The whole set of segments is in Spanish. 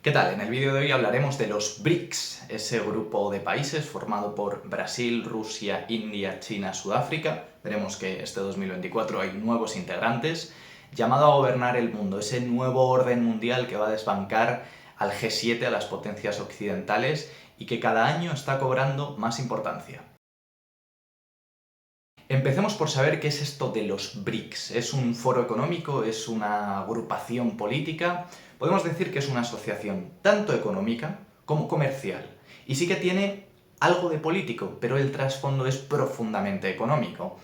¿Qué tal? En el vídeo de hoy hablaremos de los BRICS, ese grupo de países formado por Brasil, Rusia, India, China, Sudáfrica. Veremos que este 2024 hay nuevos integrantes, llamado a gobernar el mundo, ese nuevo orden mundial que va a desbancar al G7, a las potencias occidentales, y que cada año está cobrando más importancia. Empecemos por saber qué es esto de los BRICS. ¿Es un foro económico? ¿Es una agrupación política? Podemos decir que es una asociación tanto económica como comercial. Y sí que tiene algo de político, pero el trasfondo es profundamente económico.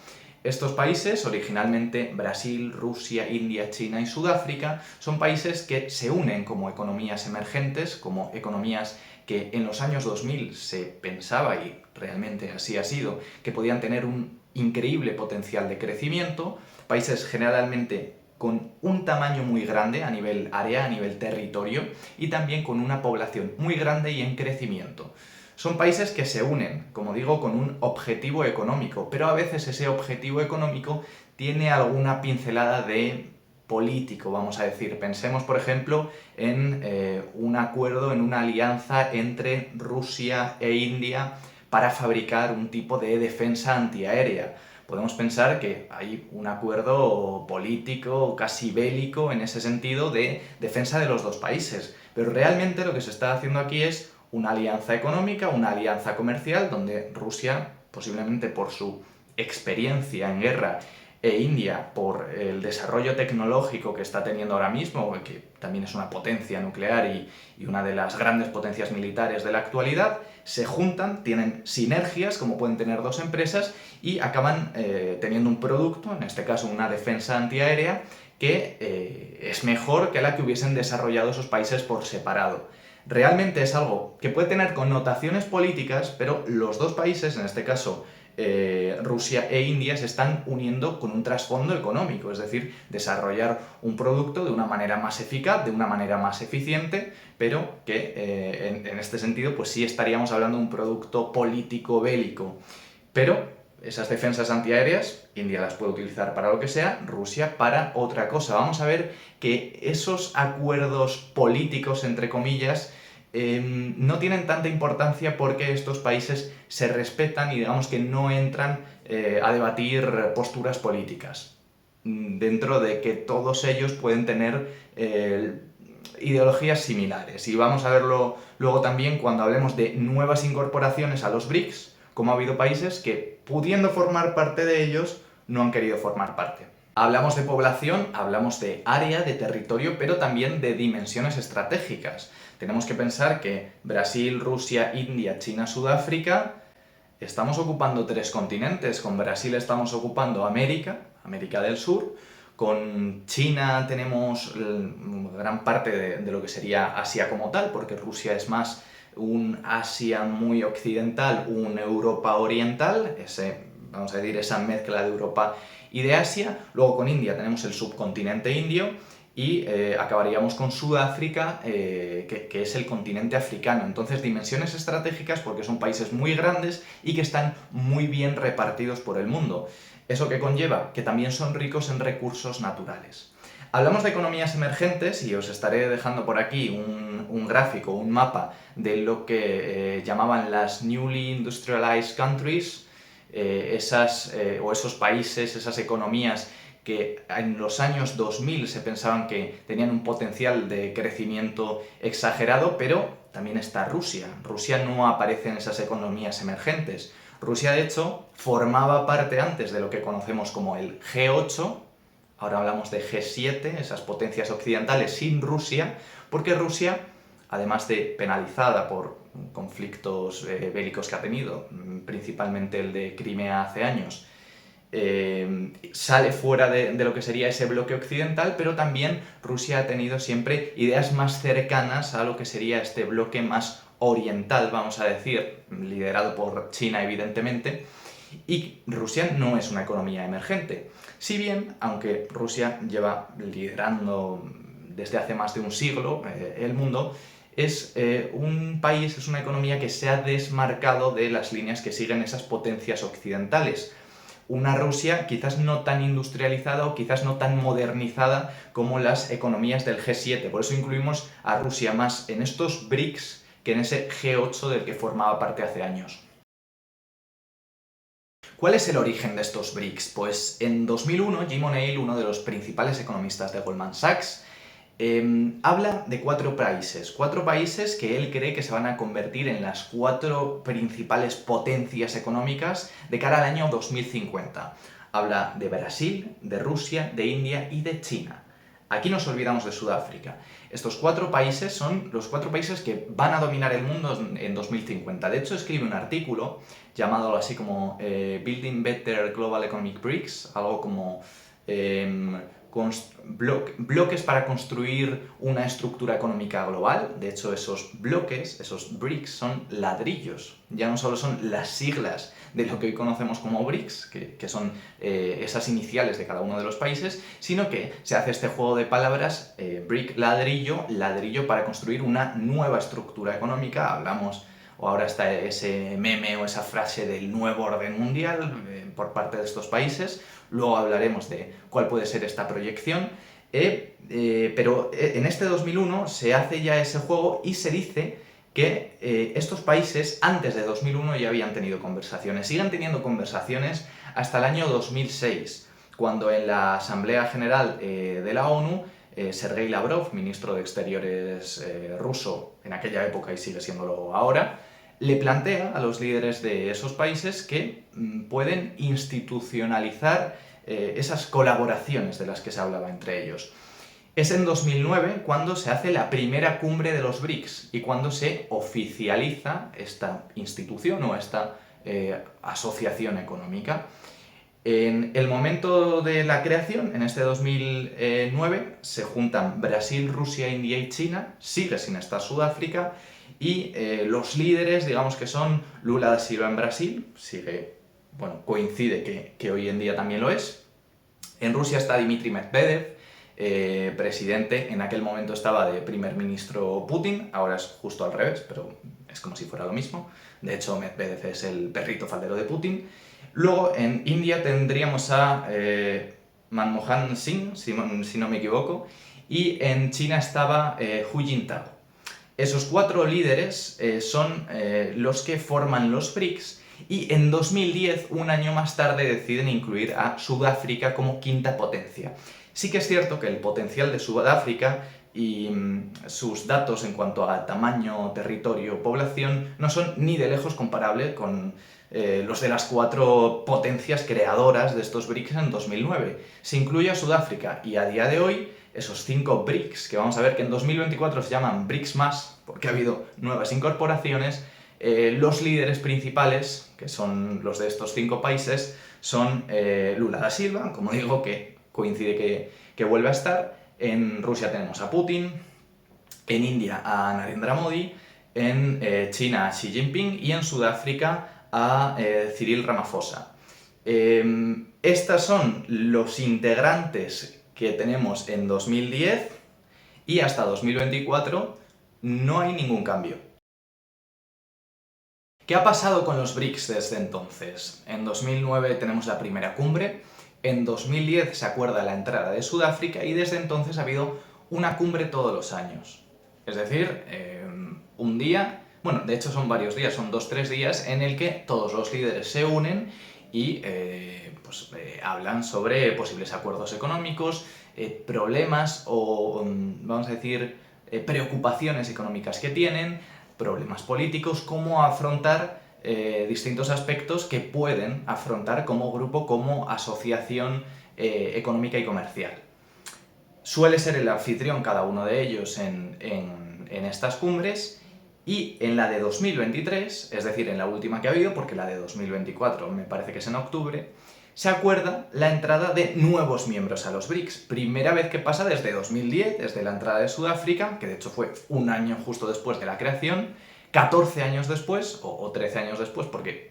Estos países, originalmente Brasil, Rusia, India, China y Sudáfrica, son países que se unen como economías emergentes, como economías que en los años 2000 se pensaba, y realmente así ha sido, que podían tener un increíble potencial de crecimiento, países generalmente con un tamaño muy grande a nivel área, a nivel territorio, y también con una población muy grande y en crecimiento. Son países que se unen, como digo, con un objetivo económico, pero a veces ese objetivo económico tiene alguna pincelada de político, vamos a decir. Pensemos, por ejemplo, en un acuerdo, en una alianza entre Rusia e India para fabricar un tipo de defensa antiaérea. Podemos pensar que hay un acuerdo político, casi bélico, en ese sentido, de defensa de los dos países. Pero realmente lo que se está haciendo aquí es una alianza económica, una alianza comercial, donde Rusia, posiblemente por su experiencia en guerra, e India, por el desarrollo tecnológico que está teniendo ahora mismo, que también es una potencia nuclear y una de las grandes potencias militares de la actualidad, se juntan, tienen sinergias, como pueden tener dos empresas, y acaban teniendo un producto, en este caso una defensa antiaérea, que es mejor que la que hubiesen desarrollado esos países por separado. Realmente es algo que puede tener connotaciones políticas, pero los dos países, en este caso Rusia e India, se están uniendo con un trasfondo económico, es decir, desarrollar un producto de una manera más eficaz, de una manera más eficiente, pero que en este sentido pues sí estaríamos hablando de un producto político bélico. Pero esas defensas antiaéreas, India las puede utilizar para lo que sea, Rusia para otra cosa. Vamos a ver que esos acuerdos políticos, entre comillas, no tienen tanta importancia porque estos países se respetan y digamos que no entran a debatir posturas políticas. Dentro de que todos ellos pueden tener ideologías similares. Y vamos a verlo luego también cuando hablemos de nuevas incorporaciones a los BRICS, como ha habido países que, pudiendo formar parte de ellos, no han querido formar parte. Hablamos de población, hablamos de área, de territorio, pero también de dimensiones estratégicas. Tenemos que pensar que Brasil, Rusia, India, China, Sudáfrica, estamos ocupando tres continentes. Con Brasil estamos ocupando América, América del Sur. Con China tenemos gran parte de lo que sería Asia como tal, porque Rusia es más un Asia muy occidental, un Europa oriental, vamos a decir, esa mezcla de Europa y de Asia. Luego con India tenemos el subcontinente indio y acabaríamos con Sudáfrica, que es el continente africano. Entonces, dimensiones estratégicas porque son países muy grandes y que están muy bien repartidos por el mundo. ¿Eso qué conlleva? Que también son ricos en recursos naturales. Hablamos de economías emergentes y os estaré dejando por aquí un gráfico, un mapa de lo que llamaban las Newly Industrialized Countries, o esos países, esas economías que en los años 2000 se pensaban que tenían un potencial de crecimiento exagerado, pero también está Rusia. Rusia no aparece en esas economías emergentes. Rusia, de hecho, formaba parte antes de lo que conocemos como el G8, ahora hablamos de G7, esas potencias occidentales sin Rusia, porque Rusia, además de penalizada por conflictos bélicos que ha tenido, principalmente el de Crimea hace años, sale fuera de lo que sería ese bloque occidental, pero también Rusia ha tenido siempre ideas más cercanas a lo que sería este bloque más oriental, vamos a decir, liderado por China evidentemente, y Rusia no es una economía emergente. Si bien, aunque Rusia lleva liderando desde hace más de un siglo el mundo, es un país, es una economía que se ha desmarcado de las líneas que siguen esas potencias occidentales. una Rusia quizás no tan industrializada o quizás no tan modernizada como las economías del G7. Por eso incluimos a Rusia más en estos BRICS que en ese G8 del que formaba parte hace años. ¿Cuál es el origen de estos BRICS? Pues en 2001 Jim O'Neill, uno de los principales economistas de Goldman Sachs, habla de cuatro países que él cree que se van a convertir en las cuatro principales potencias económicas de cara al año 2050. Habla de Brasil, de Rusia, de India y de China. Aquí nos olvidamos de Sudáfrica. Estos cuatro países son los cuatro países que van a dominar el mundo en 2050. De hecho, escribe un artículo llamado algo así como Building Better Global Economic BRICS, algo como bloques para construir una estructura económica global. De hecho, esos bloques, esos BRICS, son ladrillos. Ya no solo son las siglas de lo que hoy conocemos como BRICS, que son esas iniciales de cada uno de los países, sino que se hace este juego de palabras, brick, ladrillo, ladrillo para construir una nueva estructura económica. Hablamos, o ahora está ese meme o esa frase del nuevo orden mundial por parte de estos países. Luego hablaremos de cuál puede ser esta proyección, pero en este 2001 se hace ya ese juego y se dice que estos países antes de 2001 ya habían tenido conversaciones, siguen teniendo conversaciones hasta el año 2006, cuando en la Asamblea General de la ONU, Sergei Lavrov, ministro de Exteriores ruso en aquella época y sigue siéndolo ahora, le plantea a los líderes de esos países que pueden institucionalizar esas colaboraciones de las que se hablaba entre ellos. Es en 2009 cuando se hace la primera cumbre de los BRICS y cuando se oficializa esta institución o esta asociación económica. En el momento de la creación, en este 2009, se juntan Brasil, Rusia, India y China, sigue sin estar Sudáfrica, y los líderes, digamos que son Lula da Silva en Brasil, coincide que hoy en día también lo es. En Rusia está Dmitry Medvedev, presidente, en aquel momento estaba de primer ministro Putin, ahora es justo al revés, pero es como si fuera lo mismo. De hecho, Medvedev es el perrito faldero de Putin. Luego, en India tendríamos a Manmohan Singh, si no me equivoco, y en China estaba Hu Jintao. Esos cuatro líderes son los que forman los BRICS y en 2010, un año más tarde, deciden incluir a Sudáfrica como quinta potencia. Sí que es cierto que el potencial de Sudáfrica y sus datos en cuanto a tamaño, territorio, población, no son ni de lejos comparables con los de las cuatro potencias creadoras de estos BRICS en 2009. Se incluye a Sudáfrica y a día de hoy esos 5 BRICS, que vamos a ver que en 2024 se llaman BRICS+, porque ha habido nuevas incorporaciones, los líderes principales, que son los de estos 5 países, son Lula da Silva, como digo, que coincide que vuelve a estar. En Rusia tenemos a Putin, en India a Narendra Modi, en China a Xi Jinping y en Sudáfrica a Cyril Ramaphosa. Estos son los integrantes que tenemos en 2010 y hasta 2024 no hay ningún cambio. ¿Qué ha pasado con los BRICS desde entonces? En 2009 tenemos la primera cumbre, en 2010 se acuerda la entrada de Sudáfrica y desde entonces ha habido una cumbre todos los años. Es decir, un día, bueno, de hecho son varios días, son 2-3 días en el que todos los líderes se unen y hablan sobre posibles acuerdos económicos, problemas o, vamos a decir, preocupaciones económicas que tienen, problemas políticos, cómo afrontar distintos aspectos que pueden afrontar como grupo, como asociación económica y comercial. Suele ser el anfitrión cada uno de ellos en estas cumbres. Y en la de 2023, es decir, en la última que ha habido, porque la de 2024 me parece que es en octubre, se acuerda la entrada de nuevos miembros a los BRICS. Primera vez que pasa desde 2010, desde la entrada de Sudáfrica, que de hecho fue un año justo después de la creación, 14 años después, o 13 años después, porque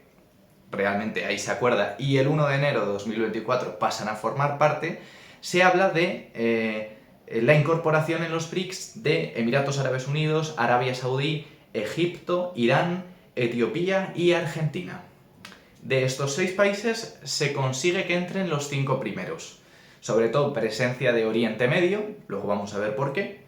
realmente ahí se acuerda, y el 1 de enero de 2024 pasan a formar parte, se habla de la incorporación en los BRICS de Emiratos Árabes Unidos, Arabia Saudí, Egipto, Irán, Etiopía y Argentina. De estos 6 países se consigue que entren los 5 primeros. Sobre todo presencia de Oriente Medio, luego vamos a ver por qué,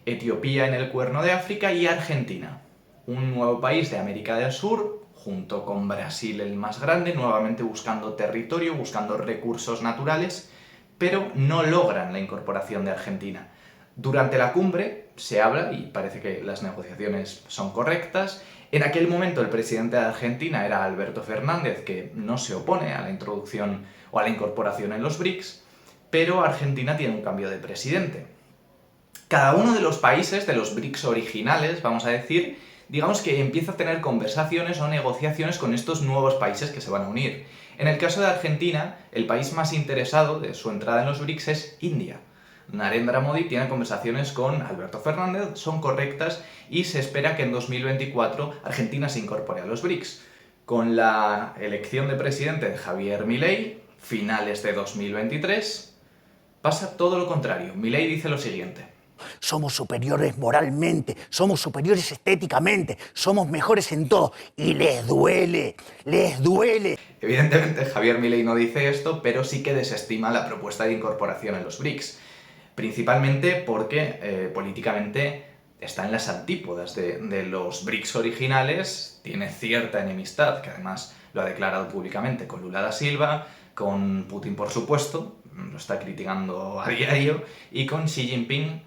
Etiopía en el Cuerno de África y Argentina, un nuevo país de América del Sur, junto con Brasil el más grande, nuevamente buscando territorio, buscando recursos naturales, pero no logran la incorporación de Argentina. Durante la cumbre se habla, y parece que las negociaciones son correctas, en aquel momento el presidente de Argentina era Alberto Fernández, que no se opone a la introducción o a la incorporación en los BRICS, pero Argentina tiene un cambio de presidente. Cada uno de los países, de los BRICS originales, vamos a decir, digamos que empieza a tener conversaciones o negociaciones con estos nuevos países que se van a unir. En el caso de Argentina, el país más interesado de su entrada en los BRICS es India. Narendra Modi tiene conversaciones con Alberto Fernández, son correctas y se espera que en 2024 Argentina se incorpore a los BRICS. Con la elección de presidente de Javier Milei, finales de 2023, pasa todo lo contrario. Milei dice lo siguiente: somos superiores moralmente, somos superiores estéticamente, somos mejores en todo. Y les duele, les duele. Evidentemente Javier Milei no dice esto, pero sí que desestima la propuesta de incorporación en los BRICS. Principalmente porque políticamente está en las antípodas de los BRICS originales, tiene cierta enemistad, que además lo ha declarado públicamente, con Lula da Silva, con Putin por supuesto, lo está criticando a diario, y con Xi Jinping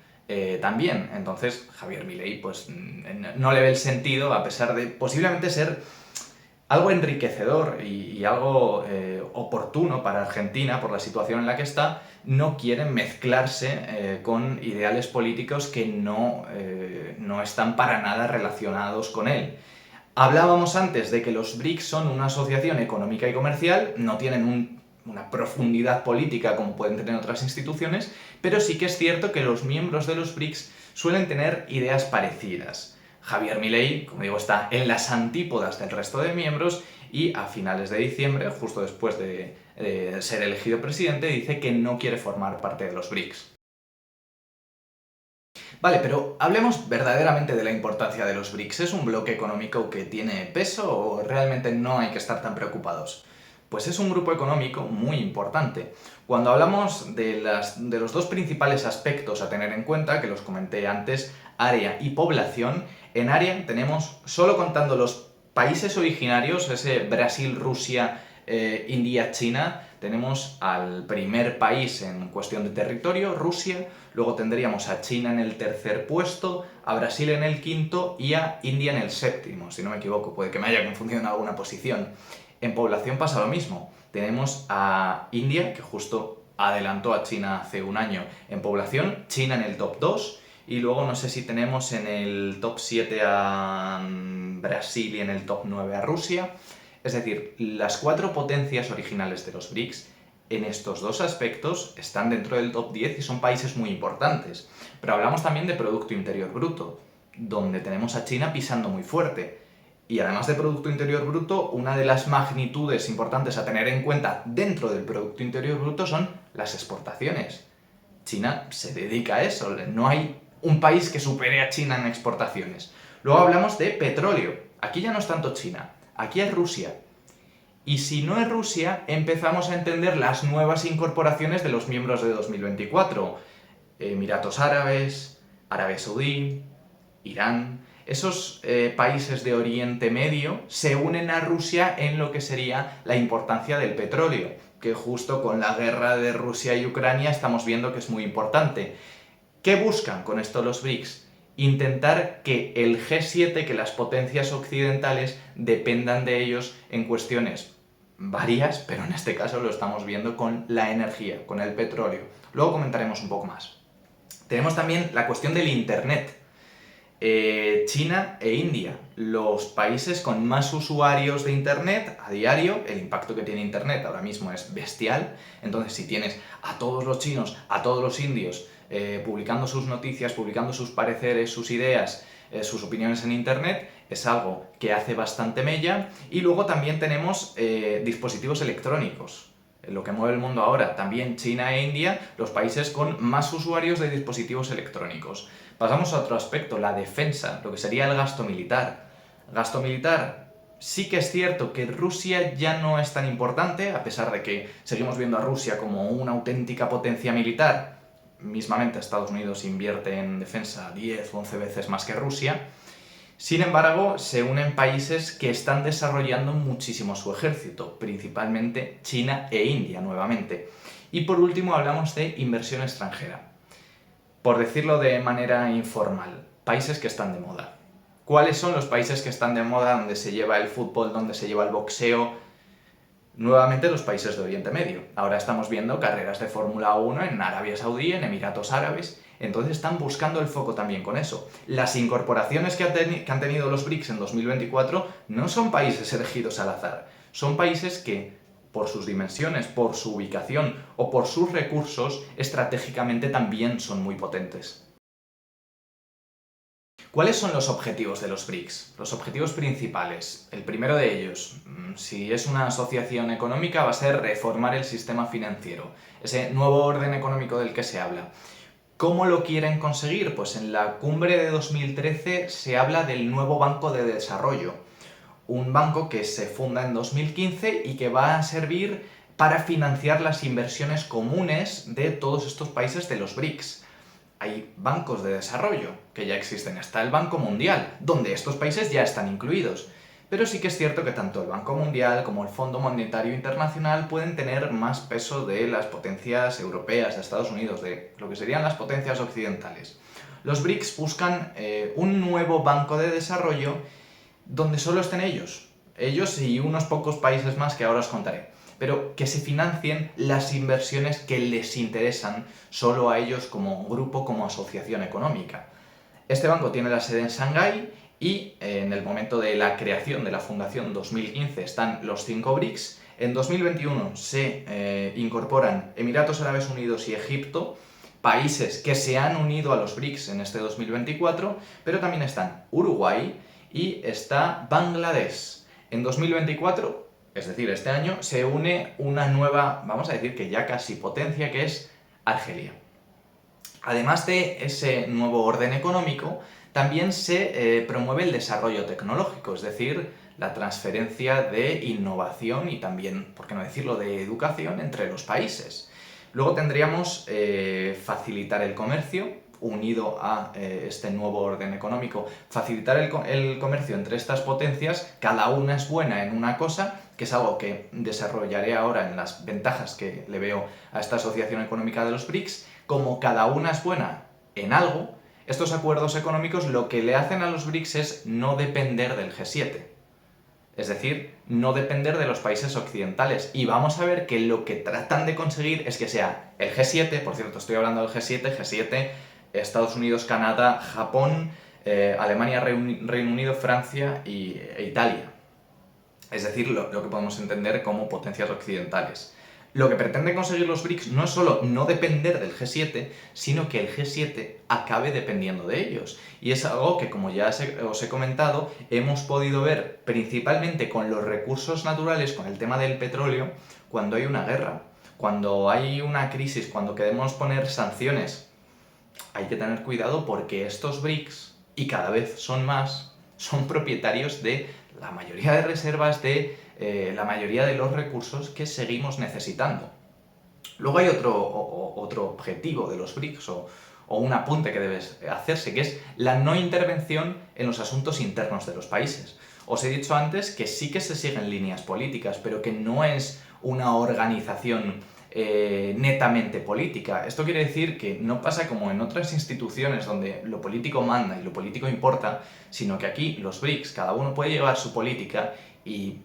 también. Entonces Javier Milei pues no le ve el sentido, a pesar de posiblemente ser algo enriquecedor y algo oportuno para Argentina por la situación en la que está. No quieren mezclarse con ideales políticos que no están para nada relacionados con él. Hablábamos antes de que los BRICS son una asociación económica y comercial, no tienen una profundidad política como pueden tener otras instituciones, pero sí que es cierto que los miembros de los BRICS suelen tener ideas parecidas. Javier Milei, como digo, está en las antípodas del resto de miembros y a finales de diciembre, justo después de ser elegido presidente, dice que no quiere formar parte de los BRICS. Vale, pero hablemos verdaderamente de la importancia de los BRICS. ¿Es un bloque económico que tiene peso o realmente no hay que estar tan preocupados? Pues es un grupo económico muy importante. Cuando hablamos de los dos principales aspectos a tener en cuenta, que los comenté antes, área y población, en área tenemos, solo contando los países originarios, ese Brasil, Rusia, India, China, tenemos al primer país en cuestión de territorio, Rusia, luego tendríamos a China en el tercer puesto, a Brasil en el quinto y a India en el séptimo, si no me equivoco, puede que me haya confundido en alguna posición. En población pasa lo mismo, tenemos a India, que justo adelantó a China hace un año en población, China en el top 2, y luego no sé si tenemos en el top 7 a Brasil y en el top 9 a Rusia. Es decir, las 4 potencias originales de los BRICS en estos dos aspectos están dentro del top 10 y son países muy importantes. Pero hablamos también de Producto Interior Bruto, donde tenemos a China pisando muy fuerte. Y además de Producto Interior Bruto, una de las magnitudes importantes a tener en cuenta dentro del Producto Interior Bruto son las exportaciones. China se dedica a eso, no hay un país que supere a China en exportaciones. Luego hablamos de petróleo. Aquí ya no es tanto China, aquí es Rusia. Y si no es Rusia, empezamos a entender las nuevas incorporaciones de los miembros de 2024. Emiratos Árabes, Arabia Saudí, Irán. Esos países de Oriente Medio se unen a Rusia en lo que sería la importancia del petróleo, que justo con la guerra de Rusia y Ucrania estamos viendo que es muy importante. ¿Qué buscan con esto los BRICS? Intentar que el G7, que las potencias occidentales dependan de ellos en cuestiones varias, pero en este caso lo estamos viendo con la energía, con el petróleo. Luego comentaremos un poco más. Tenemos también la cuestión del Internet. China e India, los países con más usuarios de Internet a diario. El impacto que tiene Internet ahora mismo es bestial. Entonces, si tienes a todos los chinos, a todos los indios, publicando sus noticias, publicando sus pareceres, sus ideas, sus opiniones en Internet, es algo que hace bastante mella. Y luego también tenemos dispositivos electrónicos. Lo que mueve el mundo ahora, también China e India, los países con más usuarios de dispositivos electrónicos. Pasamos a otro aspecto, la defensa, lo que sería el gasto militar. Gasto militar, Sí que es cierto que Rusia ya no es tan importante, a pesar de que seguimos viendo a Rusia como una auténtica potencia militar. Mismamente Estados Unidos invierte en defensa 10 o 11 veces más que Rusia. Sin embargo, se unen países que están desarrollando muchísimo su ejército, principalmente China e India nuevamente. Y por último hablamos de inversión extranjera. Por decirlo de manera informal, países que están de moda. ¿Cuáles son los países que están de moda donde se lleva el fútbol, donde se lleva el boxeo? Nuevamente los países de Oriente Medio. Ahora estamos viendo carreras de Fórmula 1 en Arabia Saudí, en Emiratos Árabes. Entonces están buscando el foco también con eso. Las incorporaciones que han tenido los BRICS en 2024 no son países elegidos al azar. Son países que, por sus dimensiones, por su ubicación o por sus recursos, estratégicamente también son muy potentes. ¿Cuáles son los objetivos de los BRICS? Los objetivos principales. El primero de ellos, si es una asociación económica, va a ser reformar el sistema financiero, ese nuevo orden económico del que se habla. ¿Cómo lo quieren conseguir? Pues en la cumbre de 2013 se habla del nuevo Banco de Desarrollo, un banco que se funda en 2015 y que va a servir para financiar las inversiones comunes de todos estos países de los BRICS. Hay bancos de desarrollo que ya existen, está el Banco Mundial, donde estos países ya están incluidos. Pero sí que es cierto que tanto el Banco Mundial como el Fondo Monetario Internacional pueden tener más peso de las potencias europeas, de Estados Unidos, de lo que serían las potencias occidentales. Los BRICS buscan un nuevo banco de desarrollo donde solo estén ellos y unos pocos países más que ahora os contaré, pero que se financien las inversiones que les interesan solo a ellos como grupo, como asociación económica. Este banco tiene la sede en Shanghái y en el momento de la creación de la fundación 2015 están los 5 BRICS. En 2021 se incorporan Emiratos Árabes Unidos y Egipto, países que se han unido a los BRICS en este 2024, pero también están Uruguay y está Bangladesh. En 2024, es decir, este año, se une una nueva, vamos a decir que ya casi potencia, que es Argelia. Además de ese nuevo orden económico, también se promueve el desarrollo tecnológico, es decir, la transferencia de innovación y también, por qué no decirlo, de educación entre los países. Luego tendríamos facilitar el comercio, unido a este nuevo orden económico, facilitar el comercio entre estas potencias. Cada una es buena en una cosa, que es algo que desarrollaré ahora en las ventajas que le veo a esta asociación económica de los BRICS. Como cada una es buena en algo, estos acuerdos económicos lo que le hacen a los BRICS es no depender del G7. Es decir, no depender de los países occidentales. Y vamos a ver que lo que tratan de conseguir es que sea el G7, por cierto, estoy hablando del G7, Estados Unidos, Canadá, Japón, Alemania, Reino Unido, Francia e Italia. Es decir, lo que podemos entender como potencias occidentales. Lo que pretenden conseguir los BRICS no es solo no depender del G7, sino que el G7 acabe dependiendo de ellos. Y es algo que, como ya os he comentado, hemos podido ver principalmente con los recursos naturales, con el tema del petróleo, cuando hay una guerra, cuando hay una crisis, cuando queremos poner sanciones. Hay que tener cuidado porque estos BRICS, y cada vez son más, son propietarios de la mayoría de reservas, de la mayoría de los recursos que seguimos necesitando. Luego hay otro objetivo de los BRICS o un apunte que debes hacerse, que es la no intervención en los asuntos internos de los países. Os he dicho antes que sí que se siguen líneas políticas, pero que no es una organización netamente política. Esto quiere decir que no pasa como en otras instituciones donde lo político manda y lo político importa, sino que aquí los BRICS, cada uno puede llevar su política y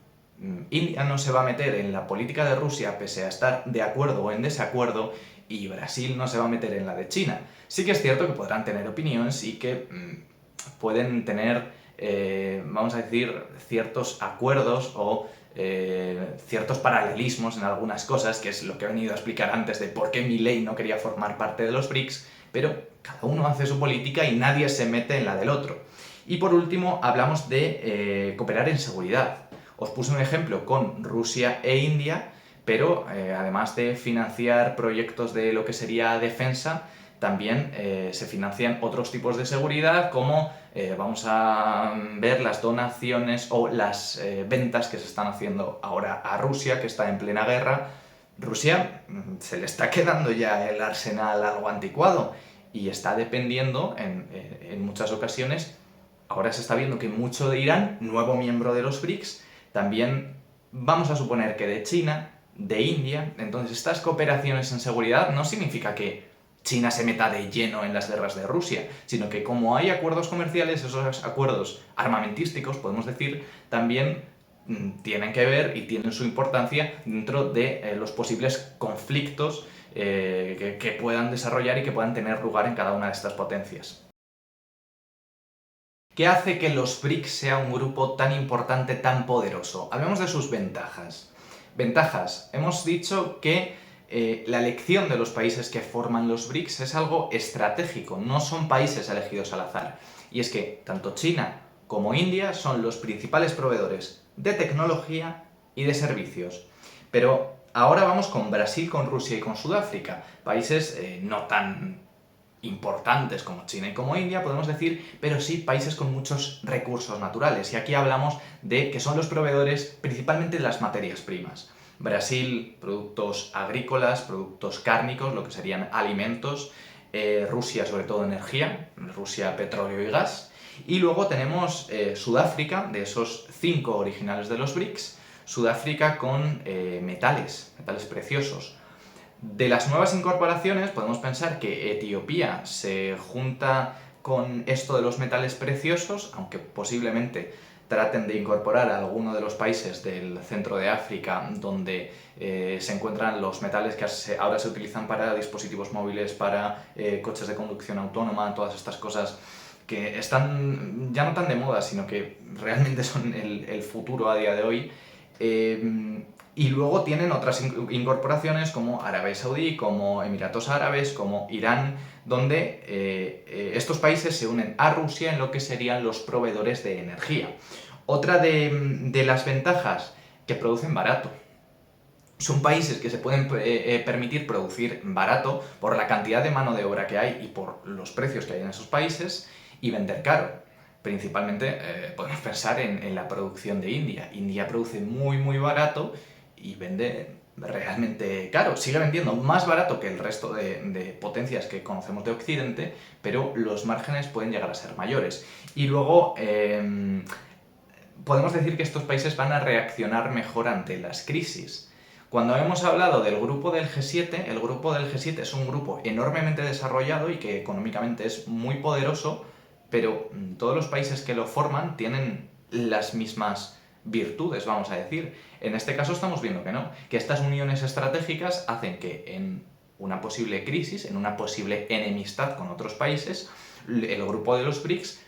India no se va a meter en la política de Rusia pese a estar de acuerdo o en desacuerdo, y Brasil no se va a meter en la de China. Sí que es cierto que podrán tener opiniones y que pueden tener, vamos a decir, ciertos acuerdos o ciertos paralelismos en algunas cosas, que es lo que he venido a explicar antes de por qué Milei no quería formar parte de los BRICS, pero cada uno hace su política y nadie se mete en la del otro. Y por último, hablamos de cooperar en seguridad. Os puse un ejemplo con Rusia e India, pero además de financiar proyectos de lo que sería defensa, también se financian otros tipos de seguridad, como vamos a ver las donaciones o las ventas que se están haciendo ahora a Rusia, que está en plena guerra. Rusia se le está quedando ya el arsenal algo anticuado y está dependiendo en muchas ocasiones. Ahora se está viendo que mucho de Irán, nuevo miembro de los BRICS, también vamos a suponer que de China, de India. Entonces, estas cooperaciones en seguridad no significa que China se meta de lleno en las guerras de Rusia, sino que como hay acuerdos comerciales, esos acuerdos armamentísticos, podemos decir, también tienen que ver y tienen su importancia dentro de los posibles conflictos que puedan desarrollar y que puedan tener lugar en cada una de estas potencias. ¿Qué hace que los BRICS sea un grupo tan importante, tan poderoso? Hablemos de sus ventajas. Ventajas. Hemos dicho que la elección de los países que forman los BRICS es algo estratégico, no son países elegidos al azar. Y es que tanto China como India son los principales proveedores de tecnología y de servicios. Pero ahora vamos con Brasil, con Rusia y con Sudáfrica, países no tan importantes como China y como India, podemos decir, pero sí países con muchos recursos naturales. Y aquí hablamos de que son los proveedores principalmente de las materias primas. Brasil, productos agrícolas, productos cárnicos, lo que serían alimentos. Rusia, sobre todo energía, Rusia, petróleo y gas. Y luego tenemos Sudáfrica, de esos 5 originales de los BRICS, Sudáfrica con metales preciosos. De las nuevas incorporaciones podemos pensar que Etiopía se junta con esto de los metales preciosos, aunque posiblemente traten de incorporar a alguno de los países del centro de África donde se encuentran los metales que ahora se utilizan para dispositivos móviles, para coches de conducción autónoma, todas estas cosas que están ya no tan de moda, sino que realmente son el futuro a día de hoy. Y luego tienen otras incorporaciones como Arabia Saudí, como Emiratos Árabes, como Irán, donde estos países se unen a Rusia en lo que serían los proveedores de energía. Otra de las ventajas, que producen barato. Son países que se pueden permitir producir barato por la cantidad de mano de obra que hay y por los precios que hay en esos países, y vender caro. Principalmente podemos pensar en la producción de India. India produce muy barato y vende realmente caro. Sigue vendiendo más barato que el resto de potencias que conocemos de Occidente, pero los márgenes pueden llegar a ser mayores. Y luego podemos decir que estos países van a reaccionar mejor ante las crisis. Cuando hemos hablado del grupo del G7, el grupo del G7 es un grupo enormemente desarrollado y que económicamente es muy poderoso, pero todos los países que lo forman tienen las mismas virtudes, vamos a decir. En este caso estamos viendo que no, que estas uniones estratégicas hacen que en una posible crisis, en una posible enemistad con otros países, el grupo de los BRICS,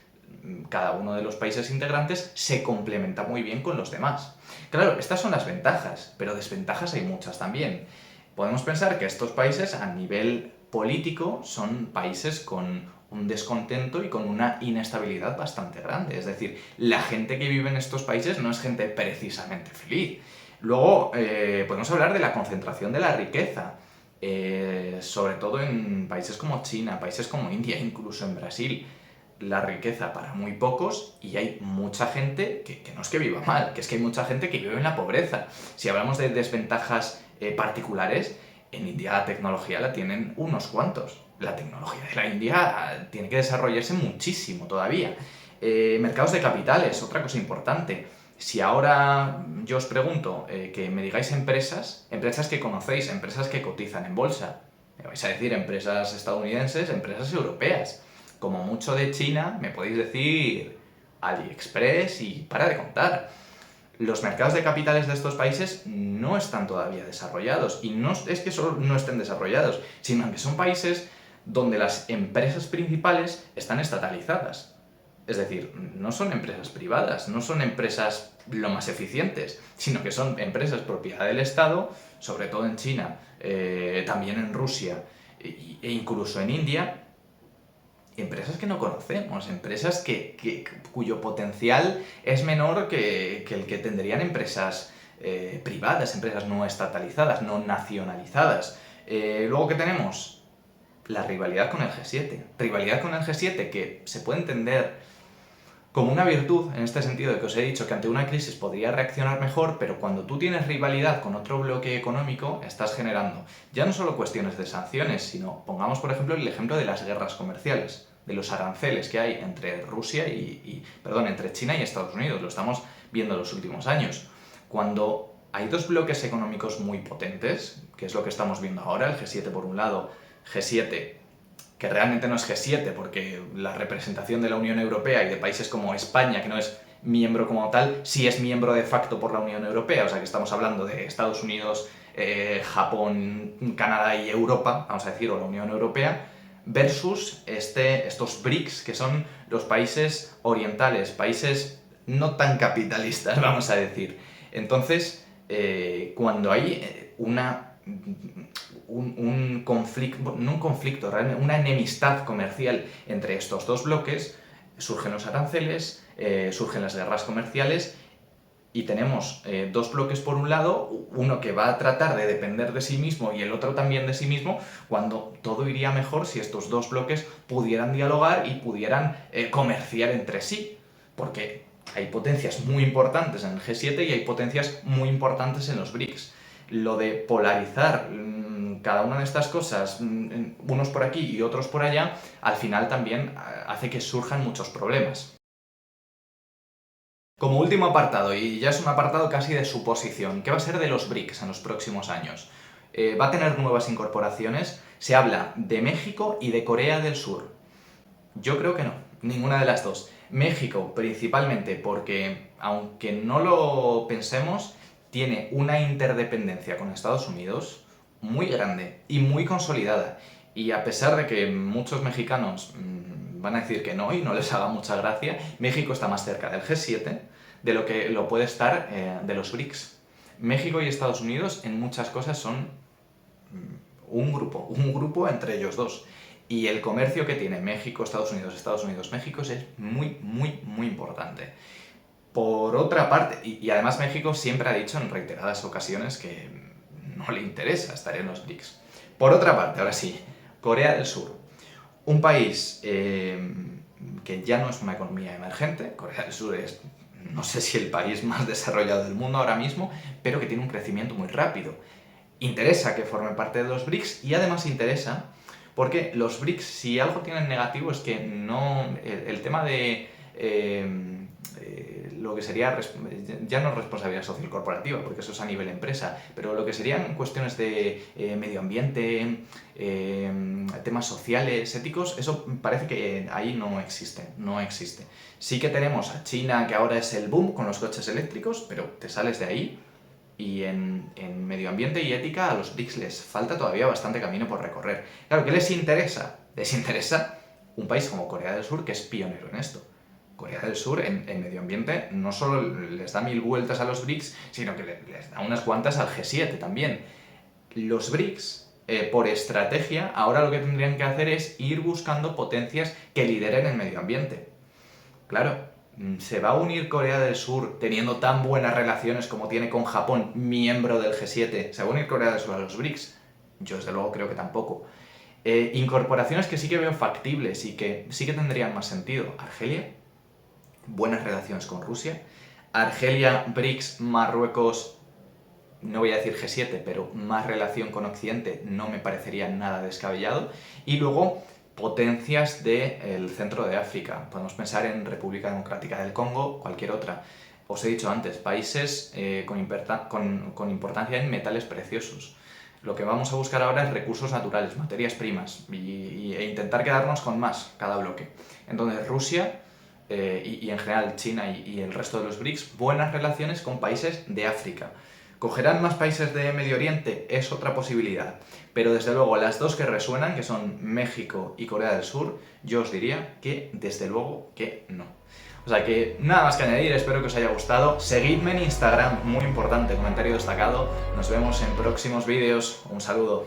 cada uno de los países integrantes, se complementa muy bien con los demás. Claro, estas son las ventajas, pero desventajas hay muchas también. Podemos pensar que estos países a nivel político son países con un descontento y con una inestabilidad bastante grande. Es decir, la gente que vive en estos países no es gente precisamente feliz. Luego podemos hablar de la concentración de la riqueza, sobre todo en países como China, países como India, incluso en Brasil. La riqueza para muy pocos y hay mucha gente que no es que viva mal, que es que hay mucha gente que vive en la pobreza. Si hablamos de desventajas particulares, en India la tecnología la tienen unos cuantos. La tecnología de la India tiene que desarrollarse muchísimo todavía. Mercados de capitales, otra cosa importante. Si ahora yo os pregunto que me digáis empresas que conocéis, empresas que cotizan en bolsa, me vais a decir empresas estadounidenses, empresas europeas. Como mucho de China, me podéis decir AliExpress y para de contar. Los mercados de capitales de estos países no están todavía desarrollados. Y no es que solo no estén desarrollados, sino que son países donde las empresas principales están estatalizadas. Es decir, no son empresas privadas, no son empresas lo más eficientes, sino que son empresas propiedad del Estado, sobre todo en China, también en Rusia e incluso en India. Empresas que no conocemos, empresas cuyo potencial es menor que el que tendrían empresas privadas, empresas no estatalizadas, no nacionalizadas. Luego, ¿qué tenemos? la rivalidad con el G7. Rivalidad con el G7 que se puede entender como una virtud, en este sentido de que os he dicho que ante una crisis podría reaccionar mejor, pero cuando tú tienes rivalidad con otro bloque económico, estás generando ya no solo cuestiones de sanciones, sino, pongamos por ejemplo el ejemplo de las guerras comerciales, de los aranceles que hay entre entre China y Estados Unidos. Lo estamos viendo en los últimos años. Cuando hay dos bloques económicos muy potentes, que es lo que estamos viendo ahora, el G7 por un lado, G7 que realmente no es G7, porque la representación de la Unión Europea y de países como España, que no es miembro como tal, sí es miembro de facto por la Unión Europea, o sea que estamos hablando de Estados Unidos, Japón, Canadá y Europa, vamos a decir, o la Unión Europea, versus estos BRICS, que son los países orientales, países no tan capitalistas, vamos a decir. Entonces, cuando hay un conflicto, no un conflicto, realmente una enemistad comercial entre estos dos bloques, surgen los aranceles, surgen las guerras comerciales y tenemos dos bloques por un lado, uno que va a tratar de depender de sí mismo y el otro también de sí mismo, cuando todo iría mejor si estos dos bloques pudieran dialogar y pudieran comerciar entre sí, porque hay potencias muy importantes en el G7 y hay potencias muy importantes en los BRICS. Lo de polarizar cada una de estas cosas, unos por aquí y otros por allá, al final también hace que surjan muchos problemas. Como último apartado, y ya es un apartado casi de suposición, ¿qué va a ser de los BRICS en los próximos años? ¿Va a tener nuevas incorporaciones? Se habla de México y de Corea del Sur. Yo creo que no, ninguna de las dos. México principalmente porque, aunque no lo pensemos, tiene una interdependencia con Estados Unidos muy grande y muy consolidada. Y a pesar de que muchos mexicanos van a decir que no y no les haga mucha gracia, México está más cerca del G7 de lo que lo puede estar de los BRICS. México y Estados Unidos en muchas cosas son un grupo entre ellos dos. Y el comercio que tiene México, Estados Unidos, México es muy, muy, muy importante. Por otra parte, y además México siempre ha dicho en reiteradas ocasiones que no le interesa estar en los BRICS. Por otra parte, ahora sí, Corea del Sur. Un país que ya no es una economía emergente. Corea del Sur es, no sé si el país más desarrollado del mundo ahora mismo, pero que tiene un crecimiento muy rápido. Interesa que forme parte de los BRICS y además interesa porque los BRICS, si algo tienen negativo, es que no el tema de lo que sería, ya no responsabilidad social corporativa, porque eso es a nivel empresa, pero lo que serían cuestiones de medio ambiente, temas sociales, éticos, eso parece que ahí no existe. Sí que tenemos a China, que ahora es el boom con los coches eléctricos, pero te sales de ahí y en medio ambiente y ética a los BRICS les falta todavía bastante camino por recorrer. Claro, ¿qué les interesa? Les interesa un país como Corea del Sur, que es pionero en esto. Corea del Sur en medio ambiente no solo les da 1000 vueltas a los BRICS, sino que les da unas cuantas al G7 también. Los BRICS, por estrategia, ahora lo que tendrían que hacer es ir buscando potencias que lideren el medio ambiente. Claro, ¿se va a unir Corea del Sur teniendo tan buenas relaciones como tiene con Japón, miembro del G7? ¿Se va a unir Corea del Sur a los BRICS? Yo desde luego creo que tampoco. Incorporaciones que sí que veo factibles y que sí que tendrían más sentido. Argelia, buenas relaciones con Rusia. Argelia, BRICS, Marruecos, no voy a decir G7, pero más relación con Occidente no me parecería nada descabellado. Y luego potencias del centro de África. Podemos pensar en República Democrática del Congo, cualquier otra. Os he dicho antes, países con importancia en metales preciosos. Lo que vamos a buscar ahora es recursos naturales, materias primas, e intentar quedarnos con más cada bloque. Entonces Rusia y en general China y el resto de los BRICS, buenas relaciones con países de África. ¿Cogerán más países de Medio Oriente? Es otra posibilidad. Pero desde luego las dos que resuenan, que son México y Corea del Sur, yo os diría que desde luego que no. O sea que nada más que añadir, espero que os haya gustado. Seguidme en Instagram, muy importante, comentario destacado. Nos vemos en próximos vídeos. Un saludo.